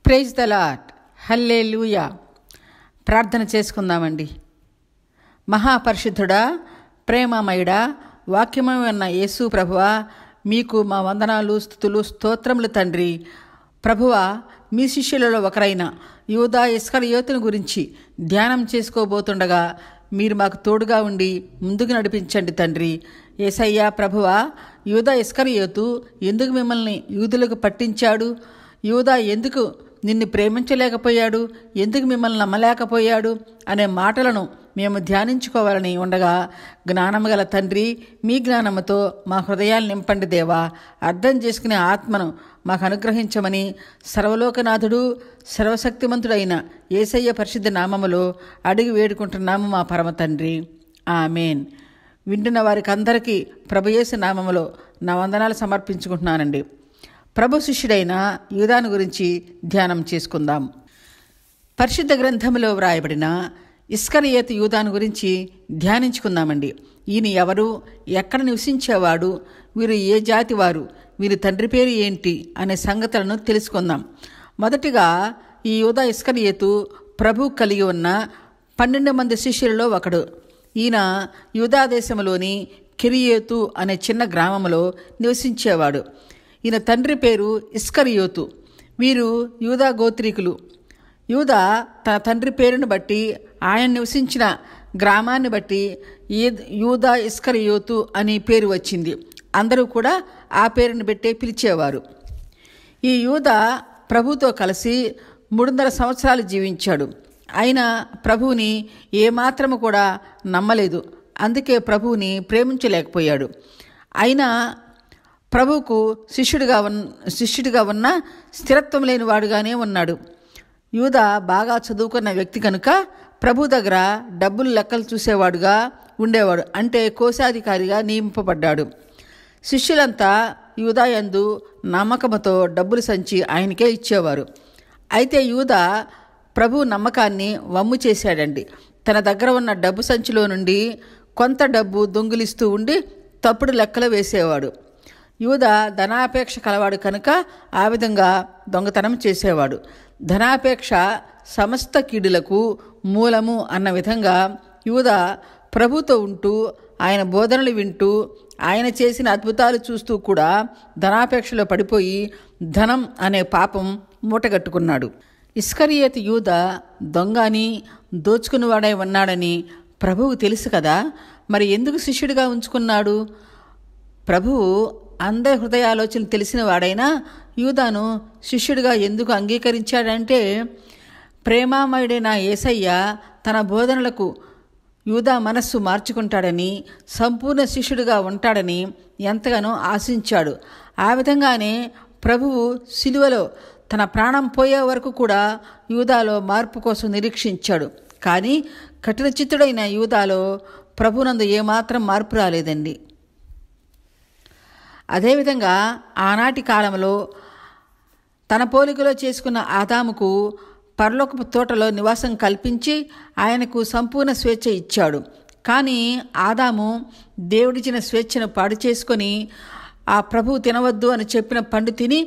Praise the lord. హల్లెలూయా. ప్రార్థన చేసుకుందామండి. మహాపరిశుద్ధుడా, ప్రేమమయుడా, వాక్యమైన యేసు ప్రభువా, మీకు మా వందనాలు, స్తుతులు, స్తోత్రములు తండ్రి. ప్రభువా, మీ శిష్యులలో ఒకరైన యూదా ఇస్కరియోతును గురించి ధ్యానం చేసుకోబోతుండగా మీరు మాకు తోడుగా ఉండి ముందుకు నడిపించండి తండ్రి. యేసయ్యా ప్రభువా, యూదా ఇస్కరియోతు ఎందుకు మిమ్మల్ని యూదులకు పట్టించాడు? యూదా ఎందుకు నిన్ను ప్రేమించలేకపోయాడు? ఎందుకు మిమ్మల్ని నమ్మలేకపోయాడు అనే మాటలను మేము ధ్యానించుకోవాలని ఉండగా, జ్ఞానము గల తండ్రి, మీ జ్ఞానముతో మా హృదయాలు నింపండి దేవా. అర్థం చేసుకునే ఆత్మను మాకు అనుగ్రహించమని సర్వలోకనాథుడు, సర్వశక్తిమంతుడైన యేసయ్య పరిశుద్ధ నామములో అడిగి వేడుకుంటున్నాము మా పరమ తండ్రి. ఆమేన్. వింటున్న వారికి అందరికీ ప్రభు యేసు నామములో నా వందనాలు సమర్పించుకుంటున్నానండి. ప్రభు శిష్యుడైన యూదాను గురించి ధ్యానం చేసుకుందాం. పరిశుద్ధ గ్రంథములో వ్రాయబడిన ఇస్కరియోతు యూదాను గురించి ధ్యానించుకుందామండి. ఈయన ఎవరు? ఎక్కడ నివసించేవాడు? వీరు ఏ జాతి వారు? వీరి తండ్రి పేరు ఏంటి అనే సంగతులను తెలుసుకుందాం. మొదటిగా ఈ యూదా ఇస్కరియోతు ప్రభు కలిగి ఉన్న 12 మంది శిష్యులలో ఒకడు. ఈయన యూదా దేశంలోని కెరియోతు అనే చిన్న గ్రామంలో నివసించేవాడు. ఈయన తండ్రి పేరు ఇస్కరియోతు. వీరు యూదా గోత్రీకులు. యూదా తన తండ్రి పేరును బట్టి, ఆయన నివసించిన గ్రామాన్ని బట్టి యూదా ఇస్కరియోతు అని పేరు వచ్చింది. అందరూ కూడా ఆ పేరును పెట్టే పిలిచేవారు. ఈ యూదా ప్రభుతో కలిసి 300 సంవత్సరాలు జీవించాడు. అయినా ప్రభువుని ఏమాత్రము కూడా నమ్మలేదు. అందుకే ప్రభువుని ప్రేమించలేకపోయాడు. అయినా ప్రభువుకు శిష్యుడిగా ఉన్న స్థిరత్వం లేని వాడుగానే ఉన్నాడు. యూదా బాగా చదువుకున్న వ్యక్తి కనుక ప్రభు దగ్గర డబ్బులు లెక్కలు చూసేవాడుగా ఉండేవాడు. అంటే కోశాధికారిగా నియమింపబడ్డాడు. శిష్యులంతా యూదా యందు నమ్మకముతో డబ్బులు సంచి ఆయనకే ఇచ్చేవారు. అయితే యూదా ప్రభు నమ్మకాన్ని వమ్ము చేశాడండి. తన దగ్గర ఉన్న డబ్బు సంచిలో నుండి కొంత డబ్బు దొంగిలిస్తూ ఉండి తప్పుడు లెక్కలు వేసేవాడు. యూదా ధనాపేక్ష కలవాడు కనుక ఆ విధంగా దొంగతనం చేసేవాడు. ధనాపేక్ష సమస్త కీడులకు మూలము అన్న విధంగా యూదా ప్రభుతో ఉంటూ, ఆయన బోధనలు వింటూ, ఆయన చేసిన అద్భుతాలు చూస్తూ కూడా ధనాపేక్షలో పడిపోయి ధనం అనే పాపం మూటగట్టుకున్నాడు. ఇస్కరియోతు యూదా దొంగ అని, దోచుకునివాడై ఉన్నాడని ప్రభువు తెలుసు కదా, మరి ఎందుకు శిష్యుడిగా ఉంచుకున్నాడు? ప్రభువు అందరి హృదయాలోచనలు తెలిసిన వాడైనా యూదాను శిష్యుడిగా ఎందుకు అంగీకరించాడంటే, ప్రేమామయుడైన యేసయ్య తన బోధనలకు యూదా మనస్సు మార్చుకుంటాడని, సంపూర్ణ శిష్యుడిగా ఉంటాడని ఎంతగానో ఆశించాడు. ఆ విధంగానే ప్రభువు శిలువలో తన ప్రాణం పోయే వరకు కూడా యూదాలో మార్పు కోసం నిరీక్షించాడు. కానీ కఠిన చిత్తుడైన యూదాలో ప్రభునందు ఏమాత్రం మార్పు రాలేదండి. అదేవిధంగా ఆనాటి కాలంలో తన పోలికలో చేసుకున్న ఆదాముకు పరలోకపు తోటలో నివాసం కల్పించి ఆయనకు సంపూర్ణ స్వేచ్ఛ ఇచ్చాడు. కానీ ఆదాము దేవుడిచ్చిన స్వేచ్ఛను పాడు చేసుకొని ఆ ప్రభువు తినవద్దు అని చెప్పిన పండు తిని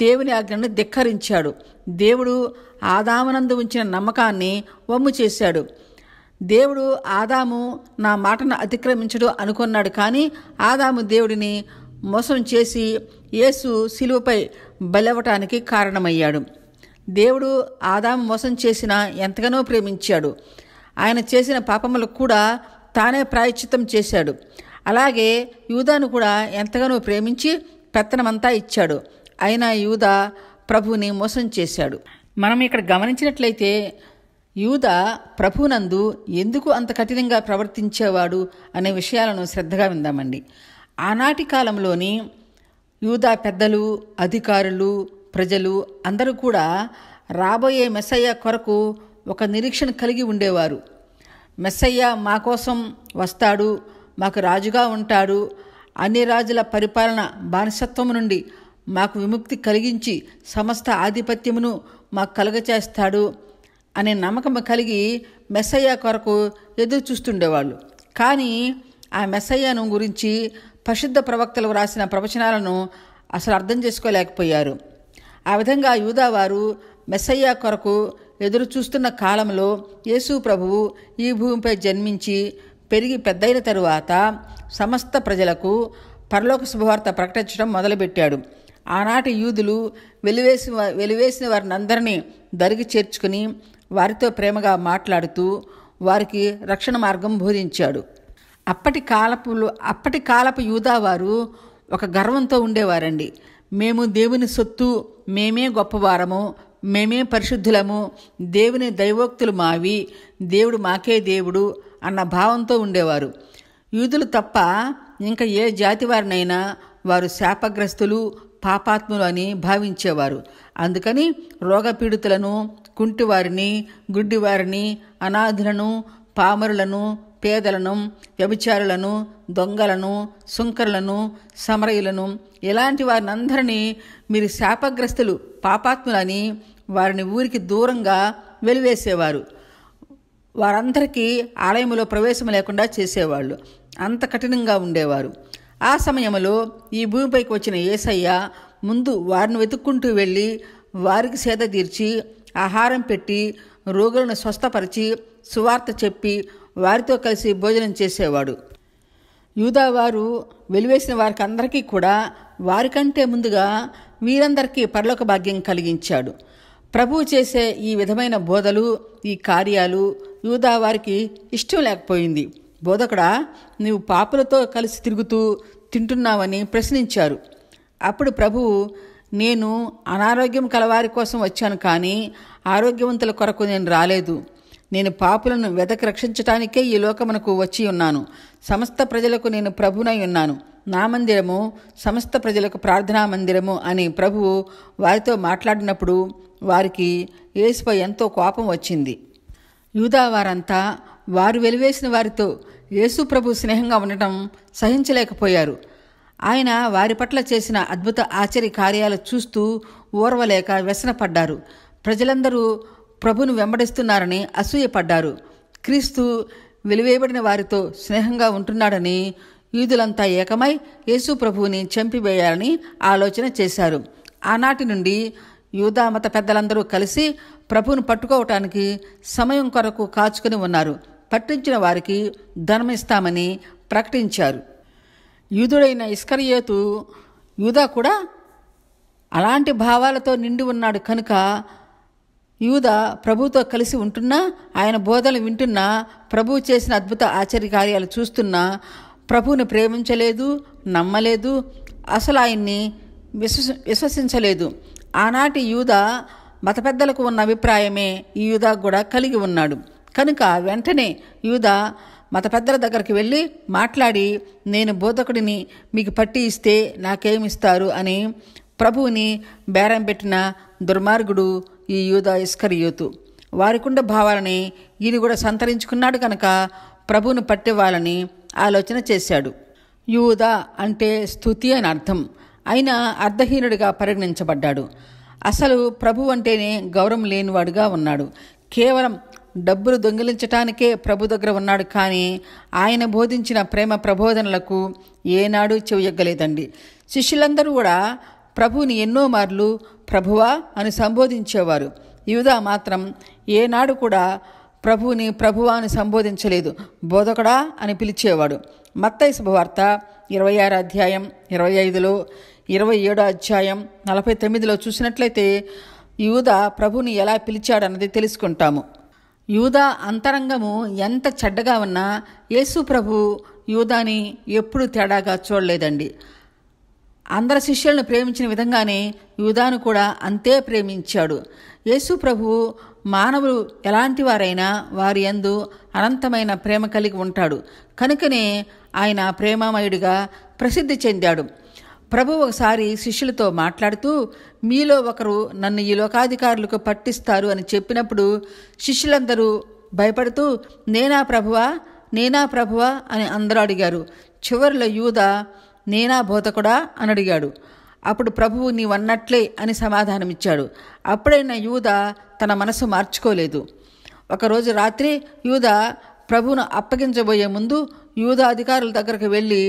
దేవుని ఆజ్ఞను ధిక్కరించాడు. దేవుడు ఆదామునందు ఉంచిన నమ్మకాన్ని వమ్ము చేశాడు. దేవుడు ఆదాము నా మాటను అతిక్రమించడు అనుకున్నాడు. కానీ ఆదాము దేవుడిని మోసం చేసి యేసు శిలువపై బలవటానికి కారణమయ్యాడు. దేవుడు ఆదాము మోసం చేసిన ఎంతగానో ప్రేమించాడు. ఆయన చేసిన పాపములకు కూడా తానే ప్రాయశ్చిత్తం చేశాడు. అలాగే యూదాను కూడా ఎంతగానో ప్రేమించి పెత్తనమంతా ఇచ్చాడు. అయినా యూదా ప్రభువుని మోసం చేశాడు. మనం ఇక్కడ గమనించినట్లయితే యూదా ప్రభువునందు ఎందుకు అంత కఠినంగా ప్రవర్తించేవాడు అనే విషయాలను శ్రద్ధగా విందామండి. ఆనాటి కాలంలోని యూదా పెద్దలు, అధికారులు, ప్రజలు అందరూ కూడా రాబోయే మెస్సయ్య కొరకు ఒక నిరీక్షణ కలిగి ఉండేవారు. మెస్సయ్య మా కోసం వస్తాడు, మాకు రాజుగా ఉంటాడు, అన్ని రాజుల పరిపాలన బానిసత్వము నుండి మాకు విముక్తి కలిగించి సమస్త ఆధిపత్యమును మాకు కలుగచేస్తాడు అనే నమ్మకం కలిగి మెస్సయ్య కొరకు ఎదురు చూస్తుండేవాళ్ళు. కానీ ఆ మెస్సయ్యను గురించి పరిశుద్ధ ప్రవక్తలు వ్రాసిన ప్రవచనాలను అసలు అర్థం చేసుకోలేకపోయారు. ఆ విధంగా యూదా వారు మెస్సయ్య కొరకు ఎదురు చూస్తున్న కాలంలో యేసు ప్రభువు ఈ భూమిపై జన్మించి పెరిగి పెద్దయిన తరువాత సమస్త ప్రజలకు పరలోక శుభవార్త ప్రకటించడం మొదలుపెట్టాడు. ఆనాటి యూదులు వెలివేసిన వారిని అందరినీ దరికి చేర్చుకుని వారితో ప్రేమగా మాట్లాడుతూ వారికి రక్షణ మార్గం బోధించాడు. అప్పటి కాలపు యూదావారు ఒక గర్వంతో ఉండేవారండి. మేము దేవుని సొత్తు, మేమే గొప్పవారము, మేమే పరిశుద్ధులము, దేవుని దైవోక్తులు మావి, దేవుడు మాకే దేవుడు అన్న భావంతో ఉండేవారు. యూదులు తప్ప ఇంకా ఏ జాతి వారినైనా వారు శాపగ్రస్తులు, పాపాత్ములు అని భావించేవారు. అందుకని రోగపీడితులను, కుంటివారిని, గుడ్డివారిని, అనాథులను, పామరులను, పేదలను, వ్యభిచారులను, దొంగలను, సుంకరులను, సమరయులను ఇలాంటి వారిని అందరినీ మీరు శాపగ్రస్తులు, పాపాత్ములని వారిని ఊరికి దూరంగా వెలివేసేవారు. వారందరికీ ఆలయంలో ప్రవేశం లేకుండా చేసేవాళ్ళు. అంత కఠినంగా ఉండేవారు. ఆ సమయంలో ఈ భూమిపైకి వచ్చిన యేసయ్య ముందు వారిని వెతుక్కుంటూ వెళ్ళి వారికి సేద తీర్చి ఆహారం పెట్టి రోగులను స్వస్థపరిచి సువార్త చెప్పి వారితో కలిసి భోజనం చేసేవాడు. యూదావారు వెలివేసిన వారికి అందరికీ కూడా వారికంటే ముందుగా వీరందరికీ పరలోక భాగ్యం కలిగించాడు. ప్రభువు చేసే ఈ విధమైన బోధలు, ఈ కార్యాలు యూదావారికి ఇష్టం లేకపోయింది. బోధకుడా, నీవు పాపులతో కలిసి తిరుగుతూ తింటున్నావని ప్రశ్నించారు. అప్పుడు ప్రభువు, నేను అనారోగ్యం కలవారి కోసం వచ్చాను, కానీ ఆరోగ్యవంతుల కొరకు నేను రాలేదు. నేను పాపులను వెదకి రక్షించటానికే ఈ లోకమునకు వచ్చి ఉన్నాను. సమస్త ప్రజలకు నేను ప్రభునై ఉన్నాను. నా మందిరము సమస్త ప్రజలకు ప్రార్థనా మందిరము అని ప్రభువు వారితో మాట్లాడినప్పుడు వారికి యేసుపై ఎంతో కోపం వచ్చింది. యూదావారంతా వారు వెలివేసిన వారితో యేసు ప్రభు స్నేహంగా ఉండటం సహించలేకపోయారు. ఆయన వారి పట్ల చేసిన అద్భుత ఆశ్చర్య కార్యాలు చూస్తూ ఓర్వలేక వ్యసనపడ్డారు. ప్రజలందరూ ప్రభును వెంబడిస్తున్నారని అసూయపడ్డారు. క్రీస్తు వెలివేయబడిన వారితో స్నేహంగా ఉంటున్నాడని యూదులంతా ఏకమై యేసు ప్రభువుని చంపివేయాలని ఆలోచన చేశారు. ఆనాటి నుండి యూదా మత పెద్దలందరూ కలిసి ప్రభువును పట్టుకోవటానికి సమయం కొరకు కాచుకుని ఉన్నారు. పట్టించిన వారికి ధనమిస్తామని ప్రకటించారు. యూదుడైన ఇస్కరియోతు యూదా కూడా అలాంటి భావాలతో నిండి ఉన్నాడు కనుక యూదా ప్రభువుతో కలిసి ఉంటున్నా, ఆయన బోధనలు వింటున్నా, ప్రభువు చేసిన అద్భుత ఆశ్చర్యకార్యాలు చూస్తున్నా ప్రభువుని ప్రేమించలేదు, నమ్మలేదు, అసలు ఆయన్ని విశ్వసించలేదు. ఆనాటి యూదా మత పెద్దలకు ఉన్న అభిప్రాయమే ఈ యూదా కూడా కలిగి ఉన్నాడు. కనుక వెంటనే యూదా మత పెద్దల దగ్గరికి వెళ్ళి మాట్లాడి, నేను బోధకుడిని మీకు పట్టి ఇస్తే నాకేమిస్తారు అని ప్రభువుని బేరం పెట్టిన దుర్మార్గుడు ఈ యూదా ఇస్కరియోతు. వారికుండ భావాలని ఈయన కూడా సంతరించుకున్నాడు కనుక ప్రభువును పట్టేవాళ్ళని ఆలోచన చేశాడు. యూదా అంటే స్తుతి అని అర్థం. అయినా అర్ధహీనుడిగా పరిగణించబడ్డాడు. అసలు ప్రభు అంటేనే గౌరవం లేనివాడుగా ఉన్నాడు. కేవలం డబ్బులు దొంగిలించటానికే ప్రభు దగ్గర ఉన్నాడు, కానీ ఆయన బోధించిన ప్రేమ ప్రబోధనలకు ఏనాడు చెవియగ్గలేదండి. శిష్యులందరూ కూడా ప్రభువుని ఎన్నో మార్లు ప్రభువా అని సంబోధించేవారు. యూదా మాత్రం ఏనాడు కూడా ప్రభువుని ప్రభువా అని సంబోధించలేదు, బోధకుడా అని పిలిచేవాడు. మత్తయి శుభవార్త 26 అధ్యాయం 25లో, 27 అధ్యాయం 49లో చూసినట్లయితే యూదా ప్రభువుని ఎలా పిలిచాడన్నది తెలుసుకుంటాము. యూదా అంతరంగము ఎంత చెడ్డగా ఉన్నా యేసు ప్రభు యూదాని ఎప్పుడూ తేడాగా చూడలేదండి. అందరి శిష్యులను ప్రేమించిన విధంగానే యూదాను కూడా అంతే ప్రేమించాడు. యేసు ప్రభువు మానవులు ఎలాంటి వారైనా వారి యందు అనంతమైన ప్రేమ కలిగి ఉంటాడు. కనుకనే ఆయన ప్రేమామయుడిగా ప్రసిద్ధి చెందాడు. ప్రభు ఒకసారి శిష్యులతో మాట్లాడుతూ, మీలో ఒకరు నన్ను ఈ లోకాధికారులకు పట్టిస్తారు అని చెప్పినప్పుడు శిష్యులందరూ భయపడుతూ నేనా ప్రభువా అని అందరూ అడిగారు. చివరిలో యూదా నేనా బోధకుడా అని అడిగాడు. అప్పుడు ప్రభువు నీవన్నట్లే అని సమాధానమిచ్చాడు. అప్పుడైనా యూదా తన మనసు మార్చుకోలేదు. ఒకరోజు రాత్రి యూదా ప్రభువును అప్పగించబోయే ముందు యూదా అధికారుల దగ్గరకు వెళ్ళి,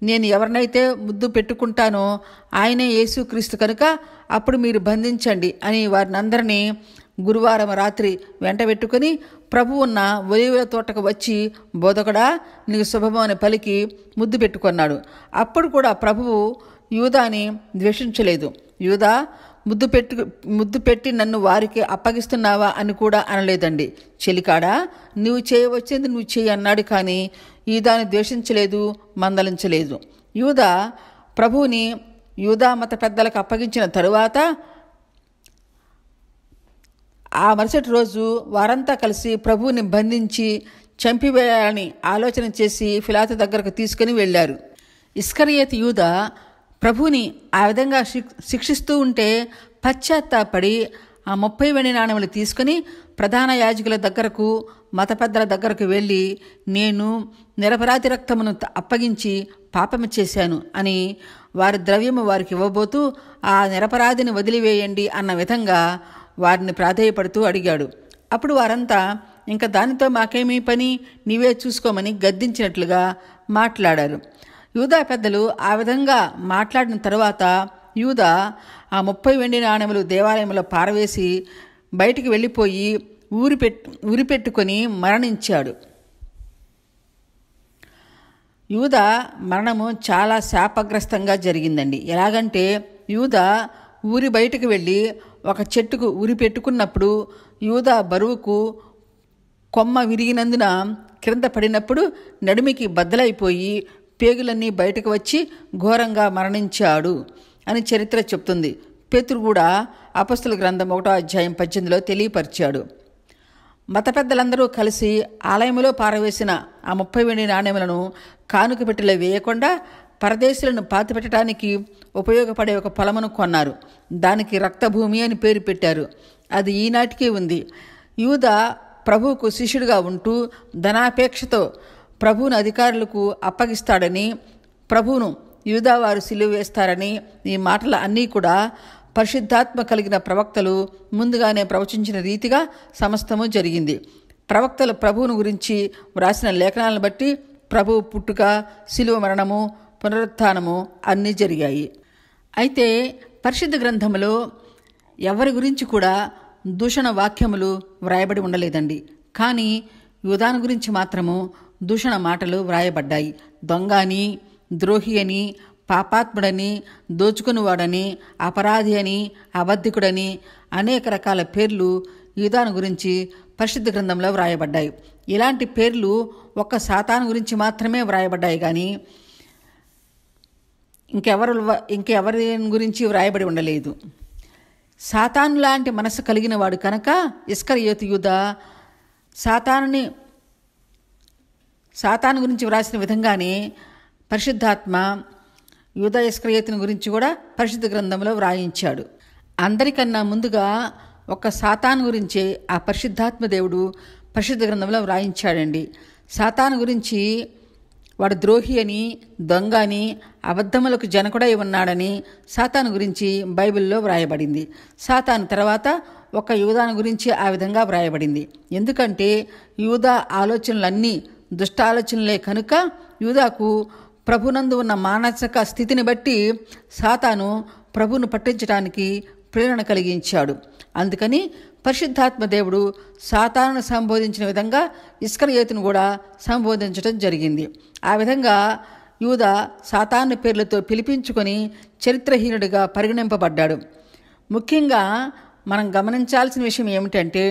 నేను ఎవరినైతే ముద్దు పెట్టుకుంటానో ఆయనే యేసుక్రీస్తు కనుక అప్పుడు మీరు బంధించండి అని వారిని అందరినీ గురువారం రాత్రి వెంటబెట్టుకుని ప్రభువు ఉన్న ఒలీవల తోటకు వచ్చి, బోధకుడా నీకు శుభము అని పలికి ముద్దు పెట్టుకున్నాడు. అప్పుడు కూడా ప్రభువు యూదాని ద్వేషించలేదు. యూదా ముద్దు పెట్టి నన్ను వారికి అప్పగిస్తున్నావా అని కూడా అనలేదండి. చెలికాడా, నువ్వు చేయవచ్చింది నువ్వు చేయి అన్నాడు. కానీ యూదాని ద్వేషించలేదు, మందలించలేదు. యూదా ప్రభువుని యూదా మత పెద్దలకు అప్పగించిన తరువాత ఆ మరుసటి రోజు వారంతా కలిసి ప్రభువుని బంధించి చంపివేయాలని ఆలోచన చేసి పిలాతు దగ్గరకు తీసుకుని వెళ్ళారు. ఇస్కరియోతు యూదా ప్రభువుని ఆ విధంగా శిక్షిస్తూ ఉంటే పశ్చాత్తాపడి ఆ 30 వెండి నాణెములు తీసుకుని ప్రధాన యాజకుల దగ్గరకు, మత పెద్దల దగ్గరకు వెళ్ళి, నేను నిరపరాధి రక్తమును అప్పగించి పాపము చేశాను అని వారి ద్రవ్యము వారికి ఇవ్వబోతూ, ఆ నిరపరాధిని వదిలివేయండి అన్న విధంగా వారిని ప్రాధేయపడుతూ అడిగాడు. అప్పుడు వారంతా, ఇంకా దానితో మాకేమీ పని, నీవే చూసుకోమని గద్దించినట్లుగా మాట్లాడారు. యూదా పెద్దలు ఆ విధంగా మాట్లాడిన తరువాత యూదా ఆ 30 వెండి నాణెములు దేవాలయంలో పారవేసి బయటికి వెళ్ళిపోయి ఉరిపెట్టుకొని మరణించాడు. యూదా మరణము చాలా శాపగ్రస్తంగా జరిగిందండి. ఎలాగంటే యూదా ఊరి బయటకు వెళ్ళి ఒక చెట్టుకు ఉరి పెట్టుకున్నప్పుడు యూదా బరువుకు కొమ్మ విరిగినందున క్రింద పడినప్పుడు నడుమికి బద్దలైపోయి పేగులన్నీ బయటకు వచ్చి ఘోరంగా మరణించాడు అని చరిత్ర చెప్తుంది. పేతురు కూడా అపొస్తలుల గ్రంథం 1వ అధ్యాయం 18లో తెలియపరిచాడు. మత పెద్దలందరూ కలిసి ఆలయంలో పారవేసిన ఆ 30 వెండి నాణెములను కానుక పెట్టెలో వేయకుండా పరదేశులను పాతిపెట్టడానికి ఉపయోగపడే ఒక పొలమును కొన్నారు. దానికి రక్తభూమి అని పేరు పెట్టారు. అది ఈనాటికి ఉంది. యూదా ప్రభువుకు శిష్యుడిగా ఉంటూ ధనాపేక్షతో ప్రభువును అధికారులకు అప్పగిస్తాడని, ప్రభువును యూదావారు సిలువ వేస్తారని ఈ మాటలు అన్నీ కూడా పరిశుద్ధాత్మ కలిగిన ప్రవక్తలు ముందుగానే ప్రవచించిన రీతిగా సమస్తము జరిగింది. ప్రవక్తలు ప్రభువును గురించి వ్రాసిన లేఖనాలను బట్టి ప్రభువు పుట్టుక, సిలువ మరణము, పునరుత్థానము అన్నీ జరిగాయి. అయితే పరిశుద్ధ గ్రంథములో ఎవరి గురించి కూడా దూషణ వాక్యములు వ్రాయబడి ఉండలేదండి. కానీ యూదాను గురించి మాత్రము దూషణ మాటలు వ్రాయబడ్డాయి. దొంగ అని, ద్రోహి అని, పాపాత్ముడని, దోచుకునివాడని, అపరాధి అని, అబద్ధికుడని అనేక రకాల పేర్లు యూదాను గురించి పరిశుద్ధ గ్రంథంలో వ్రాయబడ్డాయి. ఇలాంటి పేర్లు ఒక్క సాతాను గురించి మాత్రమే వ్రాయబడ్డాయి. కానీ ఇంకెవరి గురించి వ్రాయబడి ఉండలేదు. సాతాను లాంటి మనసు కలిగిన వాడు కనుక ఇస్కరియోతు యూదా సాతాను గురించి వ్రాసిన విధంగానే పరిశుద్ధాత్మ యూదా ఇస్కరియోతుని గురించి కూడా పరిశుద్ధ గ్రంథంలో వ్రాయించాడు. అందరికన్నా ముందుగా ఒక సాతాను గురించి ఆ పరిశుద్ధాత్మ దేవుడు పరిశుద్ధ గ్రంథంలో వ్రాయించాడండి. సాతాను గురించి వాడు ద్రోహి అని, దొంగ అని, అబద్ధములకు జనకుడై ఉన్నాడని సాతాను గురించి బైబిల్లో వ్రాయబడింది. సాతాను తర్వాత ఒక యూదాను గురించి ఆ విధంగా వ్రాయబడింది. ఎందుకంటే యూదా ఆలోచనలన్నీ దుష్ట ఆలోచనలే కనుక యూదాకు ప్రభునందు ఉన్న మానసిక స్థితిని బట్టి సాతాను ప్రభువును పట్టించడానికి ప్రేరణ కలిగించాడు. అందుకని పరిశుద్ధాత్మ దేవుడు సాతానును సంబోధించిన విధంగా ఇస్కరియోతును కూడా సంబోధించడం జరిగింది. ఆ విధంగా యూదా సాతాను పేర్లతో పిలిపించుకొని చరిత్రహీనుడిగా పరిగణింపబడ్డాడు. ముఖ్యంగా మనం గమనించాల్సిన విషయం ఏమిటంటే,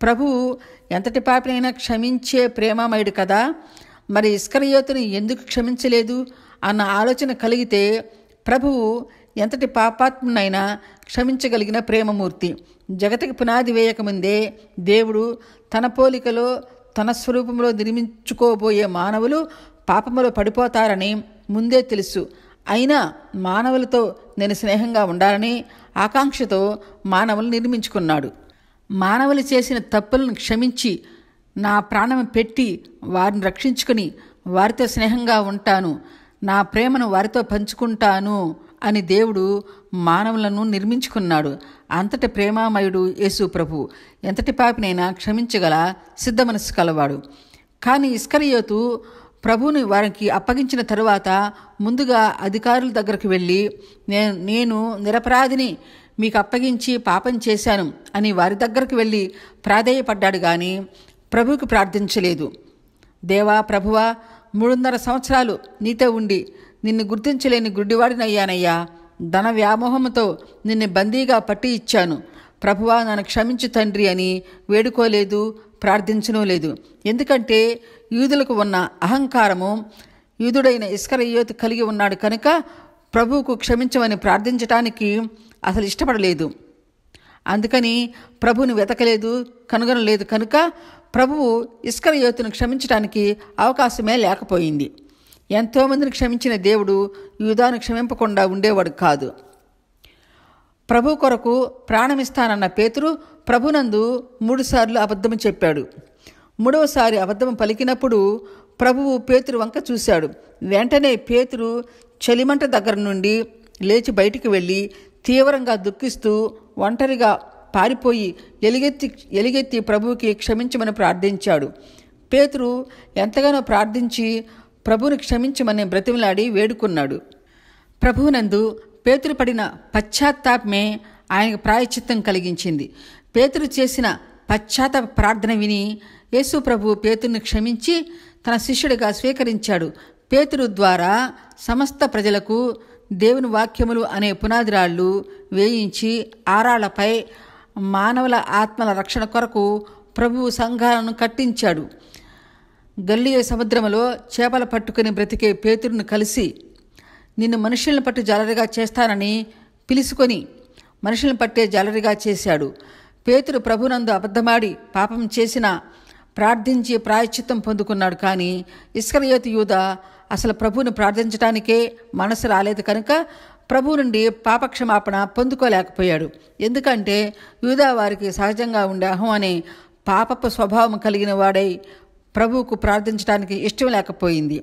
ప్రభువు ఎంతటి పాపినైనా క్షమించే ప్రేమమయుడు కదా, మరి ఇస్కరియోతుని ఎందుకు క్షమించలేదు అన్న ఆలోచన కలిగితే, ప్రభువు ఎంతటి పాపాత్మునైనా క్షమించగలిగిన ప్రేమమూర్తి. జగతికి పునాది వేయకముందే దేవుడు తన పోలికలో తన స్వరూపంలో నిర్మించుకోబోయే మానవులు పాపములో పడిపోతారని ముందే తెలుసు. అయినా మానవులతో నేను స్నేహంగా ఉండాలని ఆకాంక్షతో మానవులు నిర్మించుకున్నాడు. మానవులు చేసిన తప్పులను క్షమించి నా ప్రాణం పెట్టి వారిని రక్షించుకుని వారితో స్నేహంగా ఉంటాను, నా ప్రేమను వారితో పంచుకుంటాను అని దేవుడు మానవులను నిర్మించుకున్నాడు. అంతటి ప్రేమామయుడు యేసు ప్రభు. ఎంతటి పాపినైనా క్షమించగల సిద్ధ మనస్సు కలవాడు. కానీ ఇస్కరియోతు ప్రభువుని వారికి అప్పగించిన తరువాత ముందుగా అధికారుల దగ్గరకు వెళ్ళి నేను నిరపరాధిని మీకు అప్పగించి పాపం చేశాను అని వారి దగ్గరకు వెళ్ళి ప్రాధేయపడ్డాడు కానీ ప్రభువుకి ప్రార్థించలేదు. దేవా, ప్రభువా, 3.5 సంవత్సరాలు నీతో ఉండి నిన్ను గుర్తించలేని గుడ్డివాడినయ్యానయ్యా. ధన వ్యామోహంతో నిన్ను బందీగా పట్టి ఇచ్చాను. ప్రభువా, నన్ను క్షమించు తండ్రి అని వేడుకోలేదు, ప్రార్థించనూ లేదు. ఎందుకంటే యూదులకు ఉన్న అహంకారము యూదుడైన ఇస్కరియోతు కలిగి ఉన్నాడు కనుక ప్రభువుకు క్షమించమని ప్రార్థించటానికి అసలు ఇష్టపడలేదు. అందుకని ప్రభువుని వెతకలేదు, కనుగొనలేదు. కనుక ప్రభువు ఇస్కరియోతును క్షమించటానికి అవకాశమే లేకపోయింది. ఎంతోమందిని క్షమించిన దేవుడు యూదాను క్షమింపకుండా ఉండేవాడు కాదు. ప్రభు కొరకు ప్రాణమిస్తానన్న పేతురు ప్రభునందు 3 సార్లు అబద్ధం చెప్పాడు. 3వసారి అబద్ధం పలికినప్పుడు ప్రభువు పేతురు వంక చూశాడు. వెంటనే పేతురు చలిమంట దగ్గర నుండి లేచి బయటికి వెళ్ళి తీవ్రంగా దుఃఖిస్తూ ఒంటరిగా పారిపోయి ఎలుగెత్తి ప్రభువుకి క్షమించమని ప్రార్థించాడు. పేతురు ఎంతగానో ప్రార్థించి ప్రభువుని క్షమించమని బ్రతిమలాడి వేడుకున్నాడు. ప్రభువునందు పేతురు పడిన పశ్చాత్తాపమే ఆయనకు ప్రాయశ్చిత్తం కలిగించింది. పేతురు చేసిన పశ్చాత్తాప ప్రార్థన విని యేసు ప్రభువు పేతురుని క్షమించి తన శిష్యుడిగా స్వీకరించాడు. పేతురు ద్వారా సమస్త ప్రజలకు దేవుని వాక్యములు అనే పునాదిరాళ్ళు వేయించి ఆరాళ్లపై మానవుల ఆత్మల రక్షణ కొరకు ప్రభువు సంఘాలను కట్టించాడు. గల్లియ సముద్రములో చేపలు పట్టుకుని బ్రతికే పేతురును కలిసి నిన్ను మనుషులను పట్టు జాలరిగా చేస్తానని పిలుసుకొని మనుషులను పట్టే జాలరిగా చేశాడు. పేతురు ప్రభునందు అబద్ధమాడి పాపం చేసిన ప్రార్థించి ప్రాయశ్చిత్తం పొందుకున్నాడు. కానీ ఇస్కరియోతు యూదా అసలు ప్రభువుని ప్రార్థించడానికే మనసు రాలేదు కనుక ప్రభువు నుండి పాపక్షమాపణ పొందుకోలేకపోయాడు. ఎందుకంటే యూదా వారికి సహజంగా ఉండే అహం అనే పాపపు స్వభావం కలిగిన వాడై ప్రభువుకు ప్రార్థించడానికి ఇష్టం లేకపోయింది.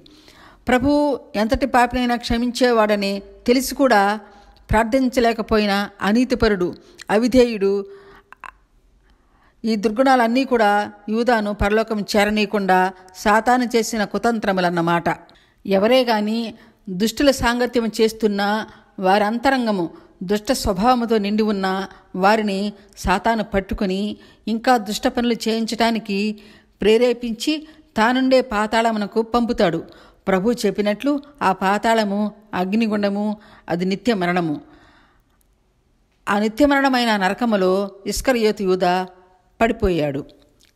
ప్రభువు ఎంతటి పాపినైనా క్షమించేవాడని తెలిసి కూడా ప్రార్థించలేకపోయిన అనీతిపరుడు, అవిధేయుడు. ఈ దుర్గుణాలన్నీ కూడా యూదాను పరలోకం చేరనీయకుండా సాతాను చేసిన కుతంత్రములన్నమాట. ఎవరే గాని దుష్టుల సాంగత్యం చేస్తున్నా వారి అంతరంగము దుష్ట స్వభావముతో నిండి ఉన్న వారిని సాతాను పట్టుకుని ఇంకా దుష్ట పనులు చేయించటానికి ప్రేరేపించి తానుండే పాతాళమునకు పంపుతాడు. ప్రభు చెప్పినట్లు ఆ పాతాళము అగ్నిగుండము, అది నిత్య మరణము. ఆ నిత్య మరణమైన నరకములో ఇస్కరియోతు యూదా పడిపోయాడు.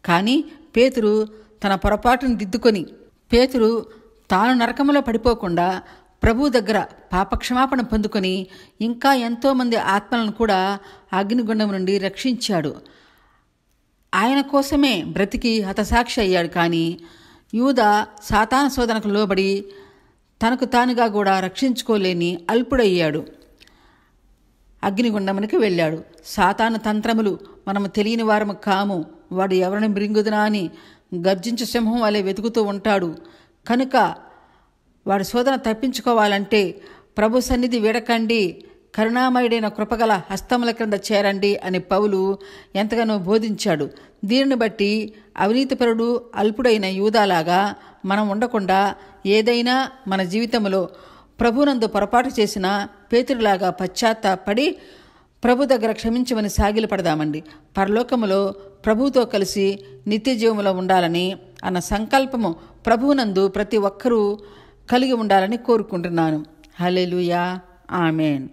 కానీ పేతురు తన పొరపాటును దిద్దుకొని పేతురు తాను నరకములో పడిపోకుండా ప్రభు దగ్గర పాపక్షమాపణ పొందుకొని ఇంకా ఎంతోమంది ఆత్మలను కూడా అగ్నిగుండం నుండి రక్షించాడు. ఆయన కోసమే బ్రతికి హతసాక్షి అయ్యాడు. కానీ యూదా సాతాను శోధనకు లోబడి తనకు తానుగా కూడా రక్షించుకోలేని అల్పుడయ్యాడు. అగ్నిగుండమునికి వెళ్ళాడు. సాతాను తంత్రములు మనము తెలియని వారము కాము. వాడు ఎవరిని మృంగుదునా అని గర్జించు సింహం వలె వెతుకుతూ ఉంటాడు. కనుక వాడి శోధన తప్పించుకోవాలంటే ప్రభు సన్నిధి వీడకండి, కరుణామయుడైన కృపగల హస్తముల క్రింద చేరండి అని పౌలు ఎంతగానో బోధించాడు. దీనిని బట్టి అవినీతిపరుడు అల్పుడైన యూదాలాగా మనం ఉండకుండా ఏదైనా మన జీవితంలో ప్రభునందు పొరపాటు చేసిన పేతురులాగా పశ్చాత్తాపడి ప్రభు దగ్గర క్షమించమని సాగిలపడదామండి. పరలోకములో ప్రభువుతో కలిసి నిత్య జీవములో ఉండాలని అన్న సంకల్పము ప్రభువునందు ప్రతి ఒక్కరూ కలిగి ఉండాలని కోరుకుంటున్నాను. హల్లెలూయా, ఆమేన్.